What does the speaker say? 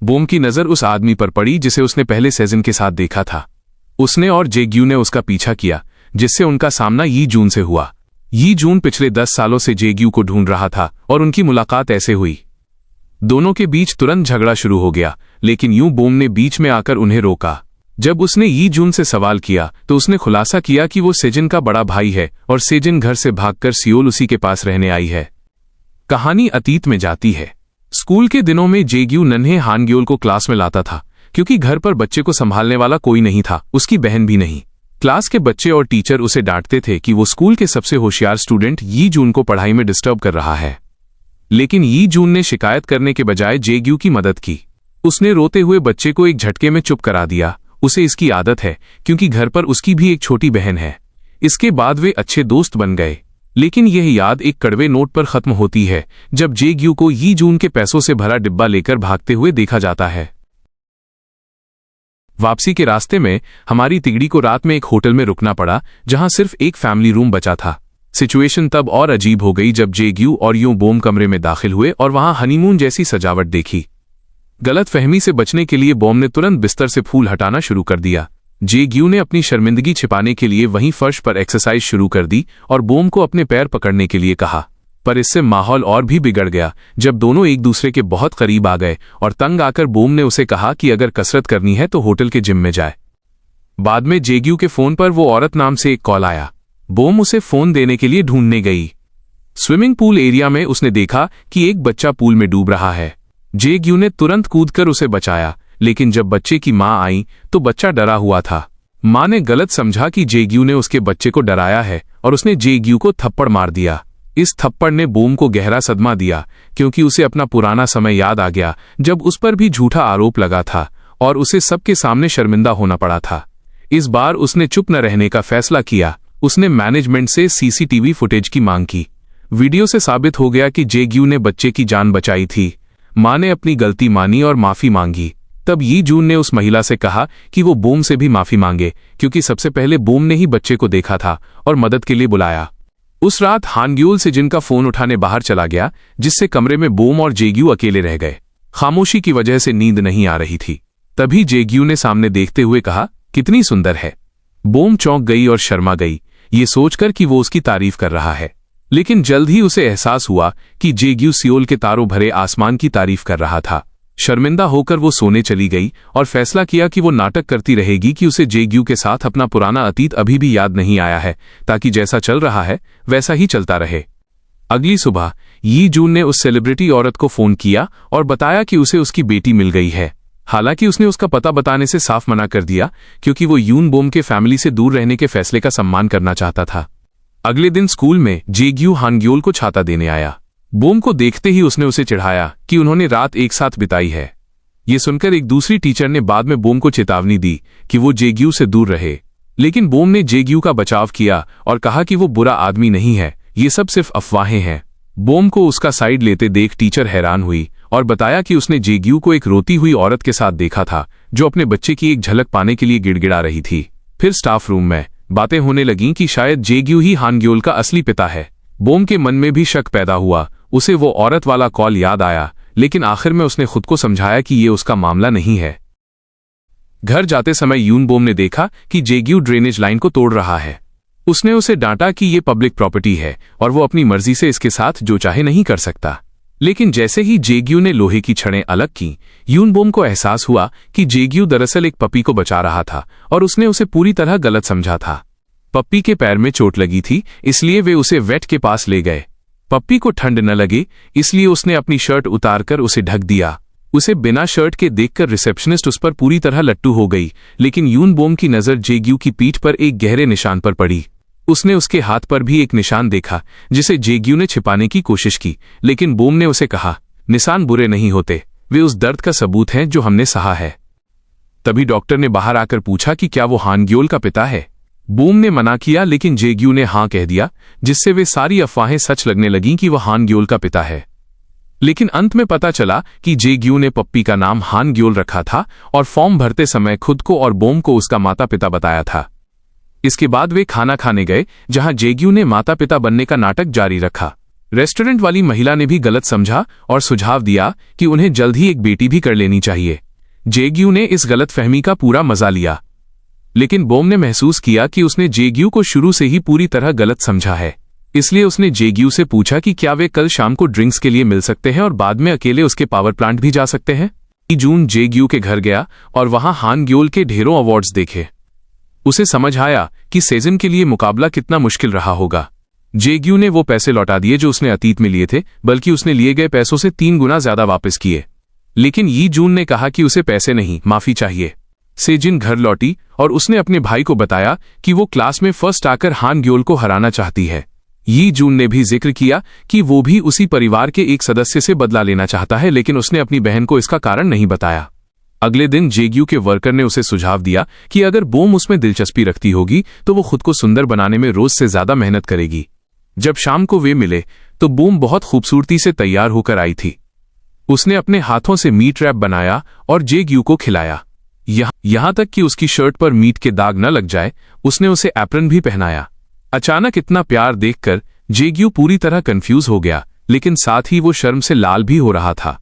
बोम की नजर उस आदमी पर पड़ी जिसे उसने पहले सेजन के साथ देखा था। उसने और जे-ग्यू ने उसका पीछा किया, जिससे उनका सामना यी जून से हुआ। यी जून पिछले 10 सालों से जे-ग्यू को ढूंढ रहा था और उनकी मुलाकात ऐसे हुई। दोनों के बीच तुरंत झगड़ा शुरू हो गया, लेकिन यूं बोम ने बीच में आकर उन्हें रोका। जब उसने यी जून से सवाल किया तो उसने खुलासा किया कि वो सेजिन का बड़ा भाई है और सेजिन घर से भागकर सियोल उसी के पास रहने आई है। कहानी अतीत में जाती है। स्कूल के दिनों में जे-ग्यू नन्हे हान-ग्योल को क्लास में लाता था, क्योंकि घर पर बच्चे को संभालने वाला कोई नहीं था, उसकी बहन भी नहीं। क्लास के बच्चे और टीचर उसे डांटते थे कि वो स्कूल के सबसे होशियार स्टूडेंट यी जून को पढ़ाई में डिस्टर्ब कर रहा है। लेकिन यी जून ने शिकायत करने के बजाय जे-ग्यू की मदद की। उसने रोते हुए बच्चे को एक झटके में चुप करा दिया। उसे इसकी आदत है, क्योंकि घर पर उसकी भी एक छोटी बहन है। इसके बाद वे अच्छे दोस्त बन गए। लेकिन यह याद एक कड़वे नोट पर खत्म होती है जब जे-ग्यू को यी जून के पैसों से भरा डिब्बा लेकर भागते हुए देखा जाता है। वापसी के रास्ते में हमारी तिगड़ी को रात में एक होटल में रुकना पड़ा, जहां सिर्फ एक फैमिली रूम बचा था। सिचुएशन तब और अजीब हो गई जब जे-ग्यू और यूं बोम कमरे में दाखिल हुए और वहां हनीमून जैसी सजावट देखी। गलत फहमी से बचने के लिए बोम ने तुरंत बिस्तर से फूल हटाना शुरू कर दिया। जे-ग्यू ने अपनी शर्मिंदगी छिपाने के लिए वहीं फर्श पर एक्सरसाइज शुरू कर दी और बोम को अपने पैर पकड़ने के लिए कहा। पर इससे माहौल और भी बिगड़ गया जब दोनों एक दूसरे के बहुत करीब आ गए और तंग आकर बोम ने उसे कहा कि अगर कसरत करनी है तो होटल के जिम में जाए। बाद में जे-ग्यू के फोन पर वो औरत नाम से एक कॉल आया। बोम उसे फोन देने के लिए ढूंढने गई। स्विमिंग पूल एरिया में उसने देखा कि एक बच्चा पूल में डूब रहा है। जे-ग्यू ने तुरंत कूदकर उसे बचाया, लेकिन जब बच्चे की मां आई तो बच्चा डरा हुआ था। मां ने गलत समझा कि जे-ग्यू ने उसके बच्चे को डराया है और उसने जे-ग्यू को थप्पड़ मार दिया। इस थप्पड़ ने बोम को गहरा सदमा दिया, क्योंकि उसे अपना पुराना समय याद आ गया जब उस पर भी झूठा आरोप लगा था और उसे सबके सामने शर्मिंदा होना पड़ा था। इस बार उसने चुप न रहने का फैसला किया। उसने मैनेजमेंट से सीसीटीवी फुटेज की मांग की। वीडियो से साबित हो गया कि जे-ग्यू ने बच्चे की जान बचाई थी। मां ने अपनी गलती मानी और माफी मांगी। तब यी जून ने उस महिला से कहा कि वो बोम से भी माफी मांगे, क्योंकि सबसे पहले बोम ने ही बच्चे को देखा था और मदद के लिए बुलाया। उस रात हान-ग्योल से जिनका फोन उठाने बाहर चला गया, जिससे कमरे में बोम और जे-ग्यू अकेले रह गए। खामोशी की वजह से नींद नहीं आ रही थी। तभी जे-ग्यू ने सामने देखते हुए कहा, कितनी सुंदर है। बोम चौंक गई और शर्मा गई, ये सोचकर कि वो उसकी तारीफ कर रहा है। लेकिन जल्द ही उसे एहसास हुआ कि जे-ग्यू सियोल के तारों भरे आसमान की तारीफ कर रहा था। शर्मिंदा होकर वो सोने चली गई और फैसला किया कि वो नाटक करती रहेगी कि उसे जे-ग्यू के साथ अपना पुराना अतीत अभी भी याद नहीं आया है, ताकि जैसा चल रहा है वैसा ही चलता रहे। अगली सुबह यी जून ने उस सेलिब्रिटी औरत को फोन किया और बताया कि उसे उसकी बेटी मिल गई है। हालांकि उसने उसका पता बताने से साफ मना कर दिया, क्योंकि वो यून बोम के फैमिली से दूर रहने के फैसले का सम्मान करना चाहता था। अगले दिन स्कूल में जे-ग्यू हान-ग्योल को छाता देने आया। बोम को देखते ही उसने उसे चिढ़ाया कि उन्होंने रात एक साथ बिताई है। ये सुनकर एक दूसरी टीचर ने बाद में बोम को चेतावनी दी कि वो जे-ग्यू से दूर रहे। लेकिन बोम ने जे-ग्यू का बचाव किया और कहा कि वो बुरा आदमी नहीं है, ये सब सिर्फ अफवाहें हैं। बोम को उसका साइड लेते देख टीचर हैरान हुई और बताया कि उसने जे-ग्यू को एक रोती हुई औरत के साथ देखा था, जो अपने बच्चे की एक झलक पाने के लिए गिड़गिड़ा रही थी। फिर स्टाफ रूम में बातें होने लगीं कि शायद जे-ग्यू ही हान-ग्योल का असली पिता है। बोम के मन में भी शक पैदा हुआ। उसे वो औरत वाला कॉल याद आया, लेकिन आखिर में उसने खुद को समझाया कि ये उसका मामला नहीं है। घर जाते समय यून बोम ने देखा कि जे-ग्यू ड्रेनेज लाइन को तोड़ रहा है। उसने उसे डांटा कि ये पब्लिक प्रॉपर्टी है और वो अपनी मर्जी से इसके साथ जो चाहे नहीं कर सकता। लेकिन जैसे ही जे-ग्यू ने लोहे की छड़ें अलग की, यून बोम को एहसास हुआ कि जे-ग्यू दरअसल एक पपी को बचा रहा था और उसने उसे पूरी तरह गलत समझा था। पप्पी के पैर में चोट लगी थी, इसलिए वे उसे वेट के पास ले गए। पप्पी को ठंड न लगे, इसलिए उसने अपनी शर्ट उतारकर उसे ढक दिया। उसे बिना शर्ट के देखकर रिसेप्शनिस्ट उस पर पूरी तरह लट्टू हो गई। लेकिन यून बोम की नजर जे-ग्यू की पीठ पर एक गहरे निशान पर पड़ी। उसने उसके हाथ पर भी एक निशान देखा, जिसे जे-ग्यू ने छिपाने की कोशिश की, लेकिन बोम ने उसे कहा, निशान बुरे नहीं होते, वे उस दर्द का सबूत हैं जो हमने सहा है। तभी डॉक्टर ने बाहर आकर पूछा कि क्या वो हान-ग्योल का पिता है। बोम ने मना किया, लेकिन जे-ग्यू ने हाँ कह दिया, जिससे वे सारी अफवाहें सच लगने लगीं कि वह हान-ग्योल का पिता है। लेकिन अंत में पता चला कि जे-ग्यू ने पप्पी का नाम हान-ग्योल रखा था और फॉर्म भरते समय खुद को और बोम को उसका माता पिता बताया था। इसके बाद वे खाना खाने गए, जहां जे-ग्यू ने माता पिता बनने का नाटक जारी रखा। रेस्टोरेंट वाली महिला ने भी गलत समझा और सुझाव दिया कि उन्हें जल्द ही एक बेटी भी कर लेनी चाहिए। जेग्यू ने इस गलतफहमी का पूरा मजा लिया, लेकिन बोम ने महसूस किया कि उसने जेग्यू को शुरू से ही पूरी तरह गलत समझा है। इसलिए उसने जेग्यू से पूछा कि क्या वे कल शाम को ड्रिंक्स के लिए मिल सकते हैं और बाद में अकेले उसके पावर प्लांट भी जा सकते हैं। जून जेग्यू के घर गया और वहां हान ग्योल के ढेरों अवार्ड्स देखे। उसे समझ आया कि सेजन के लिए मुकाबला कितना मुश्किल रहा होगा। जेग्यू ने वो पैसे लौटा दिए जो उसने अतीत में लिए थे, बल्कि उसने लिए गए पैसों से 3 गुना ज्यादा वापस किए। लेकिन यी जून ने कहा कि उसे पैसे नहीं, माफी चाहिए। सेजिन घर लौटी और उसने अपने भाई को बताया कि वो क्लास में फर्स्ट आकर हान ग्योल को हराना चाहती है। यी जून ने भी जिक्र किया कि वो भी उसी परिवार के एक सदस्य से बदला लेना चाहता है, लेकिन उसने अपनी बहन को इसका कारण नहीं बताया। अगले दिन जेग्यू के वर्कर ने उसे सुझाव दिया कि अगर बोम उसमें दिलचस्पी रखती होगी तो वो खुद को सुंदर बनाने में रोज से ज्यादा मेहनत करेगी। जब शाम को वे मिले तो बोम बहुत खूबसूरती से तैयार होकर आई थी। उसने अपने हाथों से मीट रैप बनाया और जेग्यू को खिलाया। यहां तक कि उसकी शर्ट पर मीट के दाग न लग जाए, उसने उसे एप्रन भी पहनाया। अचानक इतना प्यार देखकर जेग्यू पूरी तरह कंफ्यूज हो गया, लेकिन साथ ही वो शर्म से लाल भी हो रहा था।